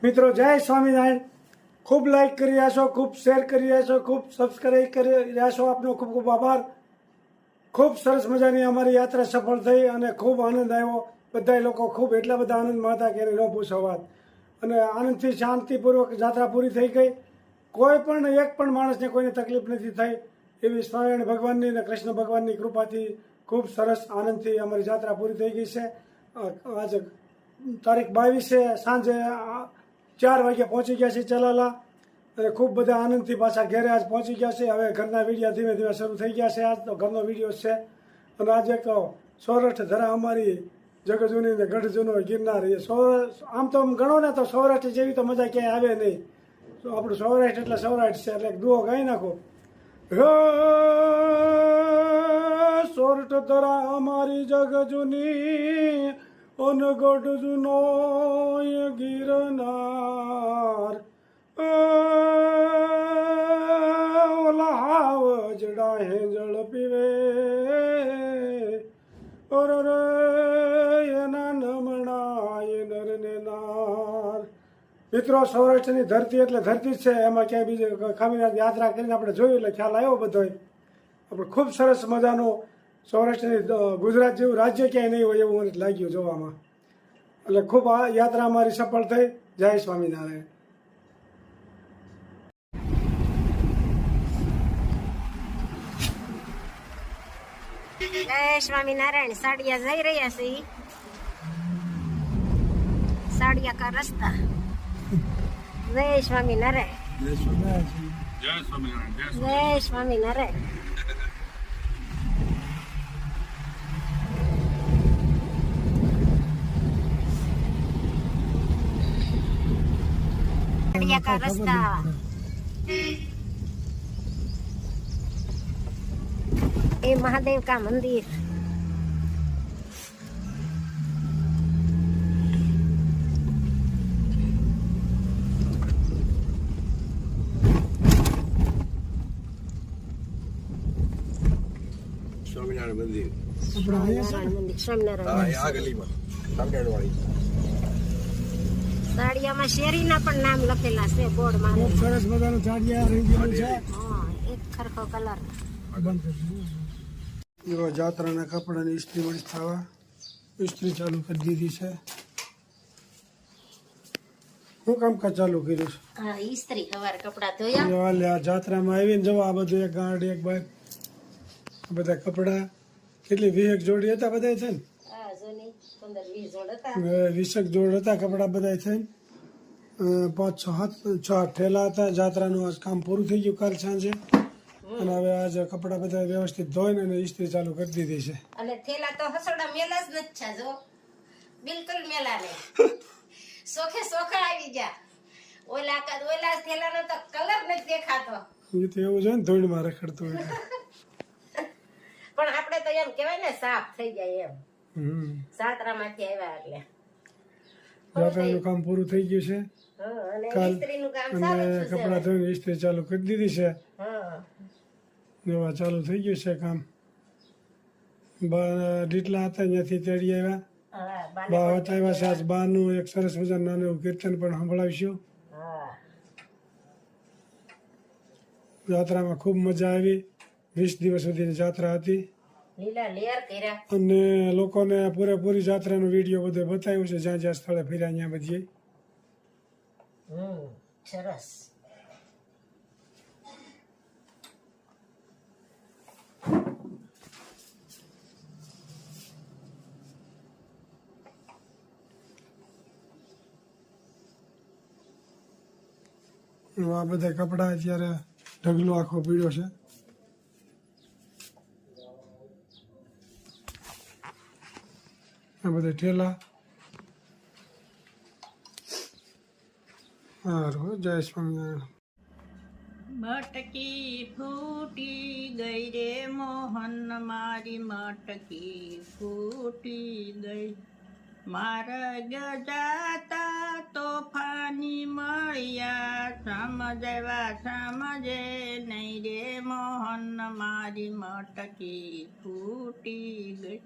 મિત્રો જય સ્વામિનારાયણ. ખૂબ લાઈક કરી રહ્યા છો, ખૂબ શેર કરી રહ્યા છો, ખૂબ સબસ્ક્રાઈબ કરી રહ્યા છો. આપનો ખૂબ ખૂબ આભાર. ખૂબ સરસ મજાની અમારી યાત્રા સફળ થઈ અને ખૂબ આનંદ આવ્યો. બધા લોકો ખૂબ એટલા બધા આનંદમાં હતા કે ન પૂછો વાત. અને આનંદથી શાંતિપૂર્વક યાત્રા પૂરી થઈ ગઈ. કોઈ પણ એક પણ માણસને કોઈને તકલીફ નથી થઈ. એવી સ્વામિનારાયણ ભગવાનની અને કૃષ્ણ ભગવાનની કૃપાથી ખૂબ સરસ આનંદથી અમારી યાત્રા પૂરી થઈ ગઈ છે. આજે તારીખ 22 સાંજે 4 વાગે પહોંચી ગયા છે ચલાલા. અને ખૂબ બધા આનંદથી પાછા ઘેરે આજ પહોંચી ગયા છે. હવે ઘરના વિડીયો ધીમે ધીમે શરૂ થઈ ગયા છે. આજ તો ઘરનો વિડીયો છે. અને આજે તો સૌરાષ્ટ્ર ધરા અમારી જગજૂની ને ગઢ જૂનો ગિરનાર એ આમ તો ગણો ને તો સૌરાષ્ટ્ર જેવી તો મજા ક્યાંય આવે નહીં. તો આપણું સૌરાષ્ટ્ર એટલે સૌરાષ્ટ્ર છે. એટલે દુઓ ગાઈ નાખો. સૌરાષ્ટ્ર ધરા અમારી જગજૂની અનગઢ જૂનો ગિરનાર ઓલા હાવજડા હેંજળ પીવે ઓર રે એના નમણા એ નર ને નાર. મિત્રો સૌરાષ્ટ્રની ધરતી એટલે ધરતી જ છે. એમાં ક્યાંય બીજે ખામીનાથ યાત્રા કરીને આપણે જોયું એટલે ખ્યાલ આવ્યો બધો. આપણે ખૂબ સરસ મજાનો સૌરાષ્ટ્રની ગુજરાત જેવું રાજ્ય ક્યાંય નહીં હોય એવું મને લાગ્યું જોવામાં. એટલે ખૂબ આ યાત્રા અમારી સફળ થઈ. જય સ્વામિનારાયણ. જય સ્વામિનારાયણ. સાડિયા જઈ રહ્યા છે. સાડિયા કા રસ્તા. જય સ્વામિનારાયણ. જય સ્વામિનારાયણ. જય સ્વામિનારાયણ. જય સ્વામિનારાયણ. સાડિયા કા રસ્તા. એ મહાદેવ કા મંદિર. સ્વામિનારાયણ મંદિર. સ્વામિનારાયણ મંદિર. સ્વામિનારાયણ. આ ગલીમાં સ્વામિનારાયણ વાળી. સાડિયામાં શેરીના પણ નામ લખેલા છે બોર્ડમાં. ખૂબ સરસ મજાનું સાડિયા રંગીલું છે. હા, એક સરખો કલર. એવા જાત્રાના કપડાની ઇસ્ત્રી મળી થવા ઇસ્ત્રી ચાલુ કરી દીધી છે. શું કામકાજ ચાલુ કર્યું છે? હા, ઈસ્ત્રી સવારે કપડા ધોયા. આ જાત્રામાં આવીને જવા આ બધું એક ગાંડ એક બાઈક બધા કપડા કેટલી 20 જોડી હતા બધા છે ને? હા, જોની 15-20 જોડ હતા. 20 જોડ હતા કપડા બધા થઈને. 5-6 ઠેલા હતા. જાત્રાનું આજ કામ પૂરું થઈ ગયું કાલ સાંજે. અને હવે આજે કપડા બધા વ્યવસ્થિત ધોઈને અને ઇસ્ત્રી ચાલુ કરી દીધી છે. અને થેલા તો હસોડા મેલા જ નથી છે જો. બિલકુલ મેલા નહીં. સોખે સોખા આવી ગયા. ઓલા થેલાનો તો કલર નથી દેખાતો. એ તો એવું છે ને ધૂળમાં રખડતું હોય. પણ આપણે તો એમ કહેવાય ને સાફ થઈ જાય એમ. હમ સાતરામાંથી આવ્યા એટલે. જાત્રાનું કામ પૂરું થઈ ગયું છે. હા, અને કાલ ઈસ્ત્રીનું કામ અને સારું છે. કપડા ધોઈને ઇસ્ત્રી ચાલુ કરી દીધી છે. હા. એવા ચાલુ થઈ ગયું છે કામ. ડીટલા હતા ત્યાંથી તેડી આવ્યા. હા, બાને બા પણ આવ્યા છે. આજ બાનું એક સરસ મજાનું નાનું એવું કીર્તન પણ સંભળાવીશું. હા. યાત્રામાં ખૂબ મજા આવી. 20 દિવસ સુધીની જાત્રા હતી લીલા લેયર કર્યા. અને લોકોને પૂરેપૂરી જાત્રાનો વિડીયો બધો બતાવ્યો છે. જ્યાં જ્યાં સ્થળે ફર્યા ત્યાં બધી. સરસ. આ બધા કપડા અત્યારે ઢગલો આખો પીડ્યો છે. આ બધા ઠેલા. સારું. જય સ્વામિનારાયણ. મટકી ફૂટી ગઈ રે મોહન મારી મટકી ફૂટી ગઈ. માર્ગ જાતા તોફાની મળ્યા સમજે નહીં રે મોહન મારી મટકી ફૂટી ગઈ.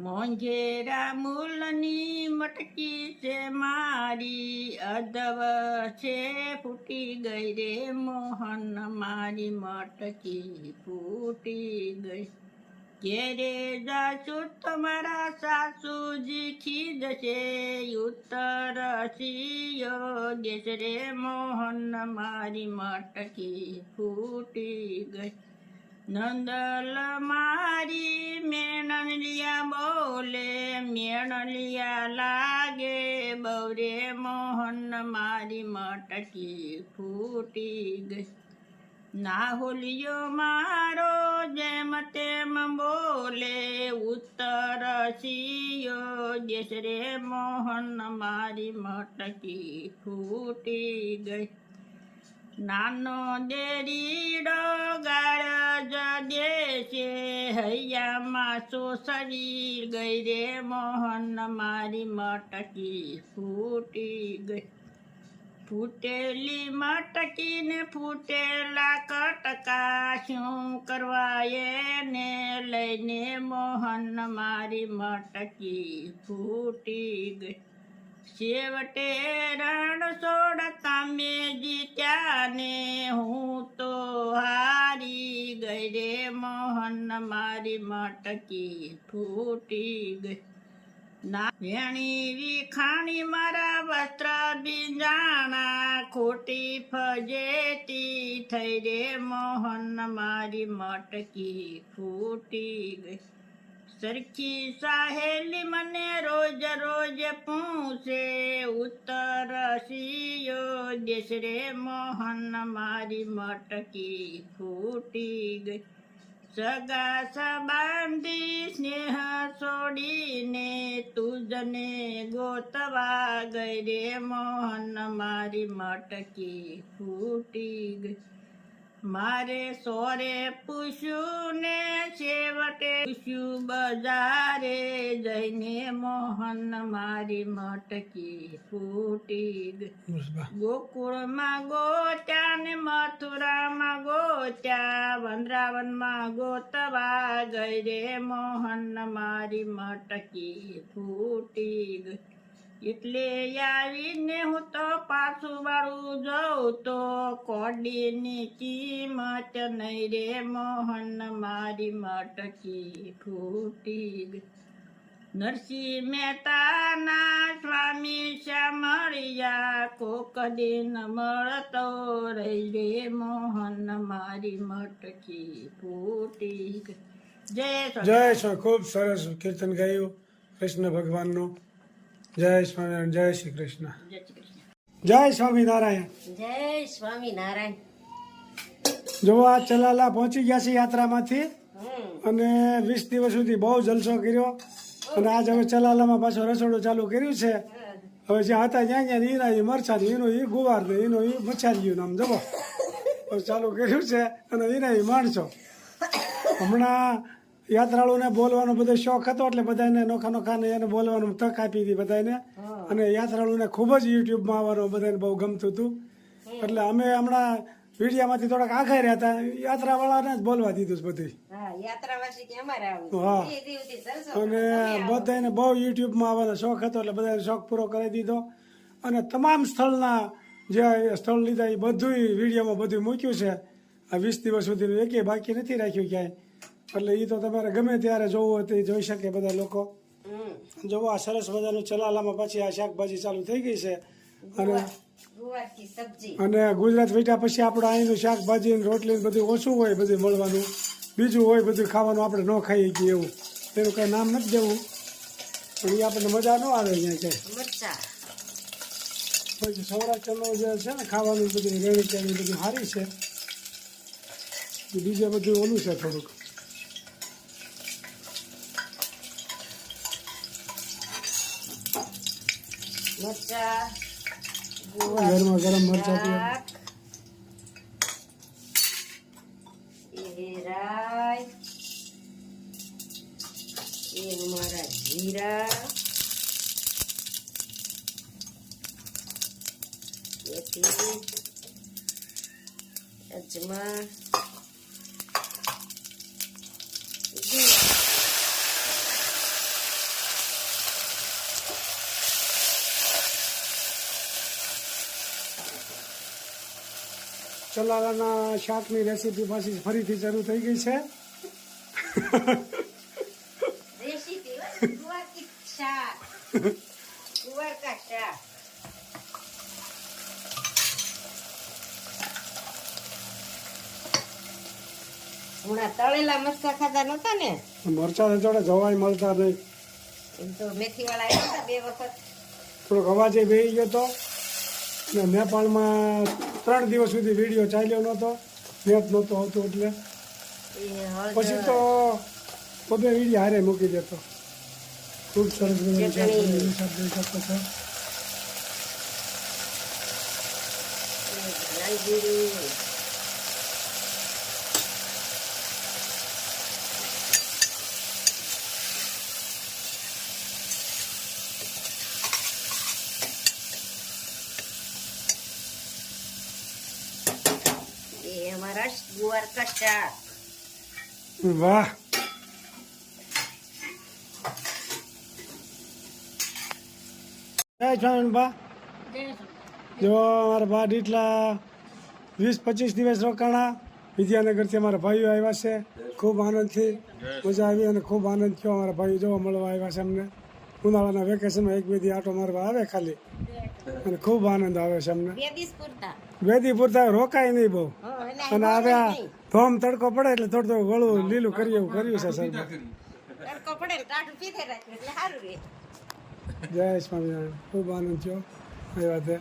મોંઘેરા મૂલની મટકી છે મારી, અધવ છે ફૂટી ગઈ રે મોહન મારી મટકી ફૂટી ગઈ. ઘેરે જાશું તમારા સાસુજી ખીજશે, ઉત્તર સિયો દેશ રે મોહન મારી મટકી ફૂટી ગઈ. નંદલ મારી મેણલિયા બોલે, મેણલિયા લાગે બવરે મોહન મારી મટકી ફૂટી ગઈ. નાહુલિયો મારો જેમ તેમ બોલે, ઉત્તર સિયો દેશ રે મોહન મારી મટકી ફૂટી ગઈ. નાનો દેરીડો ગાળ જ દેશે, હૈયામાં સોસરી ગઈ રે મોહન મારી મટકી ફૂટી ગઈ. ફૂટેલી મટકીને ફૂટેલા કટકા, શું કરવા એને લઈને મોહન મારી મટકી ફૂટી ગઈ. છેવટે રણ છોડતા મેં જીત્યા ને, હું તો હારી ગઈ રે મોહન મારી મટકી ફૂટી ગઈ. ના વેણી વિખાણી મારા વસ્ત્ર બીજાણા, ખોટી ફજેતી થઈ રે મોહન મારી મટકી ફૂટી ગઈ. સરખી સાહેલી મને રોજ રોજ પૂછે, ઉત્તર સિયો દેશ રે મોહન મારી મટકી ફૂટી ગઈ. સગા સંબંધી સ્નેહ છોડીને, તુજને ગોતવા ગઈ રે મોહન મારી મટકી ફૂટી ગઈ. મારે સોરે પૂછ્યું ને છેવટે પૂછ્યું બજારે જઈને, મોહન મારી મટકી ફૂટી ગઈ. ગોકુળમાં ગોત્યા ને મથુરામાં ગોત્યા, વૃંદાવનમાં ગોતવા ગઈ રે મોહન મારી મટકી ફૂટી ગઈ. એટલે આવીને હું તો પાછું વાળું જઉં તો, કોડીની કિંમત નહીં રે મોહન મારી મટકી ફૂટી ગઈ. નરસિંહ મહેતાના સ્વામી શ્યામળિયા, કોક દિન મળતો રહી રે મોહન મારી મટકી ફૂટી ગઈ. જય સ્વામી. ખૂબ સરસ કીર્તન ગાયું કૃષ્ણ ભગવાનનું. જય સ્વામિનારાયણ. જય શ્રી કૃષ્ણ. જય શ્રી કૃષ્ણ. જય સ્વામિનારાયણ. જય સ્વામિનારાયણ. જો આ ચલાલા પહોંચી ગયા છે યાત્રામાંથી, અને 20 દિવસ સુધી બહુ જલસો કર્યો, અને આજ હવે ચલાલામાં પાછો રસોડું ચાલુ કર્યું છે. હવે જ્યાં હતા ત્યાં ત્યાં એના એ મરચાં, એનું એ ગુવાર, એનું એ મચ્છારીયું નામ જવો ચાલુ કર્યું છે, અને એના એ માણસો. હમણાં યાત્રાળુને બોલવાનો બધો શોખ હતો, એટલે બધાને નોખા નોખાને એને બોલવાનું તક આપી હતી બધાને. અને યાત્રાળુને ખૂબ જ યુટ્યુબમાં આવવાનું બધાને બહુ ગમતું હતું, એટલે અમે હમણાં વિડીયામાંથી થોડાક આઘા રહ્યા હતા, યાત્રાવાળાને જ બોલવા દીધું બધું. હા, યાત્રાવાસી કે અમારે આવું. હા. બે દિવસથી જલસો. અને બધાને બહુ યુટ્યુબમાં આવવાનો શોખ હતો, એટલે બધાને શોખ પૂરો કરી દીધો. અને તમામ સ્થળના જે સ્થળ લીધા એ બધું વિડીયોમાં બધું મૂક્યું છે. આ 20 દિવસ સુધીનું એકેય બાકી નથી રાખ્યું ક્યાંય. એટલે એ તો તમારે ગમે ત્યારે જોવું હોય તો એ જોઈ શકે બધા લોકો. જોવો આ સરસ મજાનું ચલાલામાં પાછી આ શાકભાજી ચાલુ થઈ ગઈ છે. અને ગુવારની સબ્જી. અને ગુજરાત વેઠ્યા પછી આપણે અહીંનું શાકભાજી ને રોટલી ને બધું ઓછું હોય, બધું મળવાનું, બીજું હોય બધું ખાવાનું, આપણે ન ખાઈ શકીએ એવું. એનું કંઈ નામ નથી દેવું, પણ એ આપણને મજા ન આવે અહીંયા કંઈ. મરચાં. પછી સૌરાષ્ટ્રનું જે છે ને ખાવાનું બધું રેણી કેણી બધું સારી છે, બીજે બધું ઓલું છે થોડુંક. મરચાં. ગરમા ગરમ મરચાં એ રાઈ, એ મારા જીરા, એથી અજમા, ચલાલાના શાકની રેસીપી પાછી ફરીથી શરૂ થઈ ગઈ છે. રેસીપી ગુવાર કી શાક ગુવાર કા શાક હમણાં તળેલા મરચા ખાધા નતા ને મરચાં જોડે જવાય મળતા નહીં. એમ તો મેથી વાળા આવ્યા હતા 2 વખત થોડોક અવાજે બેસી ગયો હતો ને નેપાળમાં 3 દિવસ સુધી વિડીયો ચાલ્યો નહોતો, નેટ નહોતો આવતું એટલે એ હળદર, પછી તો પોતે વિડીયો હારે મૂકી દેતો. ખૂબ સરસ મજાનું શાક બનેલું શાક જોઈ શકો છો. લાલ જીરું, એ અમારા ગુવાર કા શાક વાહ, જય સ્વામી બા. જો અમારા બા એટલા 20-25 દિવસ રોકાણા. વિદ્યાનગરથી અમારા ભાઈઓ આવ્યા છે. ખૂબ આનંદથી મજા આવી અને ખૂબ આનંદ થયો. અમારા ભાઈઓ જોવા મળવા આવ્યા છે અમને. ઉનાળાના વેકેશનમાં 1-2 દી આટો મારવા આવે ખાલી અને ખૂબ આનંદ આવે છે અમને. 2 દિવસ પૂરતા વેદી પૂરતા રોકાય નહીં બહુ. અને હવે આ ધોમ તડકો પડે એટલે થોડું થોડું ગળું લીલું કરીએ એવું કર્યું છે સર. તડકો પડે ને ટાઢું પીધે રાખ્યું એટલે સારું રહે. જય સ્વામિનારાયણ. ખૂબ આનંદ થયો એ વાતે.